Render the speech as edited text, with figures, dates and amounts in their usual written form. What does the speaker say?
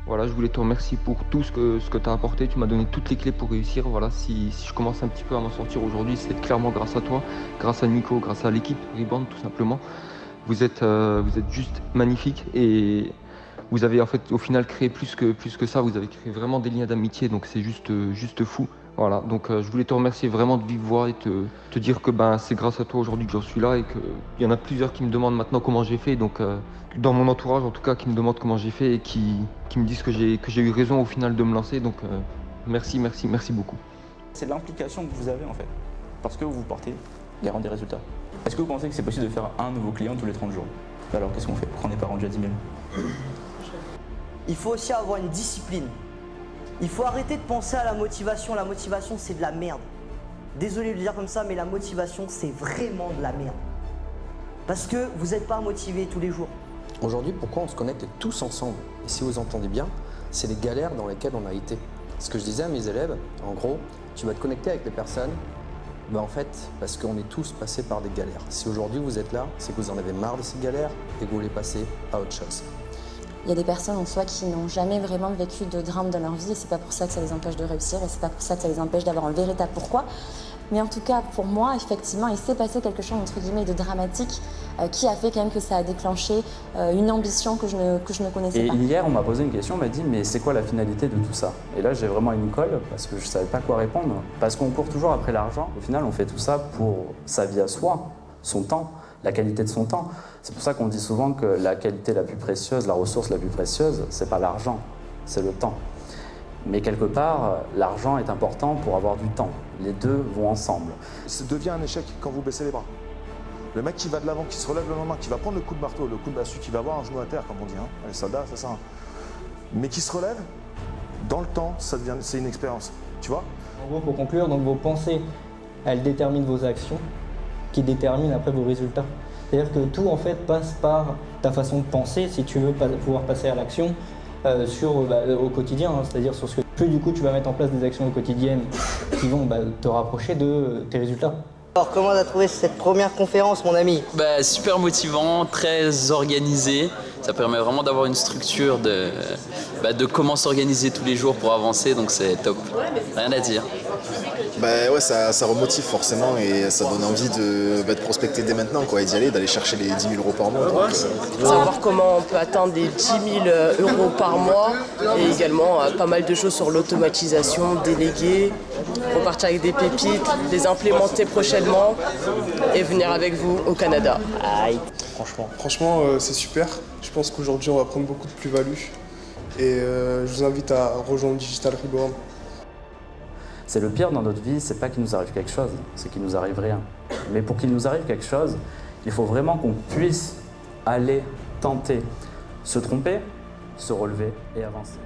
Voilà, je voulais te remercier pour tout ce que tu as apporté. Tu m'as donné toutes les clés pour réussir. Voilà, si je commence un petit peu à m'en sortir aujourd'hui, c'est clairement grâce à toi, grâce à Nico, grâce à l'équipe Rebound tout simplement. Vous êtes juste magnifique et vous avez en fait au final créé plus que ça. Vous avez créé vraiment des liens d'amitié, donc c'est juste fou. Voilà, donc je voulais te remercier vraiment de vive voix et te dire que ben, c'est grâce à toi aujourd'hui que j'en suis là et qu'il y en a plusieurs qui me demandent maintenant comment j'ai fait. Donc dans mon entourage en tout cas qui me demandent comment j'ai fait et qui me disent que j'ai eu raison au final de me lancer. Donc merci, merci, merci beaucoup. C'est l'implication que vous avez en fait, parce que vous portez garant des résultats. Est-ce que vous pensez que c'est possible de faire un nouveau client tous les 30 jours? Alors qu'est-ce qu'on fait? Pourquoi on n'est pas rendu à 10 000? Il faut aussi avoir une discipline. Il faut arrêter de penser à la motivation. La motivation, c'est de la merde. Désolé de le dire comme ça, mais la motivation, c'est vraiment de la merde. Parce que vous n'êtes pas motivé tous les jours. Aujourd'hui, pourquoi on se connecte tous ensemble? Et si vous entendez bien, c'est les galères dans lesquelles on a été. Ce que je disais à mes élèves, en gros, tu vas te connecter avec les personnes, en fait, parce qu'on est tous passés par des galères. Si aujourd'hui vous êtes là, c'est que vous en avez marre de ces galères et que vous voulez passer à autre chose. Il y a des personnes en soi qui n'ont jamais vraiment vécu de drame dans leur vie et c'est pas pour ça que ça les empêche de réussir et c'est pas pour ça que ça les empêche d'avoir un véritable pourquoi. Mais en tout cas, pour moi, effectivement, il s'est passé quelque chose, entre guillemets, de dramatique qui a fait quand même que ça a déclenché une ambition que je ne connaissais pas. Et hier, on m'a posé une question, on m'a dit « mais c'est quoi la finalité de tout ça ?» Et là, j'ai vraiment une colle parce que je ne savais pas quoi répondre. Parce qu'on court toujours après l'argent. Au final, on fait tout ça pour sa vie à soi, son temps, la qualité de son temps. C'est pour ça qu'on dit souvent que la qualité la plus précieuse, la ressource la plus précieuse, c'est pas l'argent, c'est le temps. Mais quelque part, l'argent est important pour avoir du temps. Les deux vont ensemble. Ça devient un échec quand vous baissez les bras. Le mec qui va de l'avant, qui se relève le lendemain, qui va prendre le coup de marteau, le coup de massue, qui va avoir un genou à terre, comme on dit, hein. Les soldats, c'est ça. Mais qui se relève, dans le temps, c'est une expérience. Tu vois? En gros, pour conclure, donc vos pensées, elles déterminent vos actions, qui déterminent après vos résultats. C'est-à-dire que tout en fait passe par ta façon de penser, si tu veux pouvoir passer à l'action au quotidien, hein, c'est-à-dire sur ce que plus du coup tu vas mettre en place des actions quotidiennes qui vont te rapprocher de tes résultats. Alors, comment tu as trouvé cette première conférence, mon ami? Super motivant, très organisé. Ça permet vraiment d'avoir une structure de comment s'organiser tous les jours pour avancer, donc c'est top. Rien à dire. Ouais, ça remotive forcément et ça donne envie de prospecter dès maintenant quoi, et d'y aller, d'aller chercher les 10 000 € par mois. Donc, savoir comment on peut atteindre les 10 000 € par mois et également pas mal de choses sur l'automatisation, déléguer, repartir avec des pépites, les implémenter prochainement et venir avec vous au Canada. Aïe. Franchement, c'est super. Je pense qu'aujourd'hui, on va prendre beaucoup de plus-value et je vous invite à rejoindre Digital Reborn. C'est le pire dans notre vie, c'est pas qu'il nous arrive quelque chose, c'est qu'il nous arrive rien. Mais pour qu'il nous arrive quelque chose, il faut vraiment qu'on puisse aller tenter, se tromper, se relever et avancer.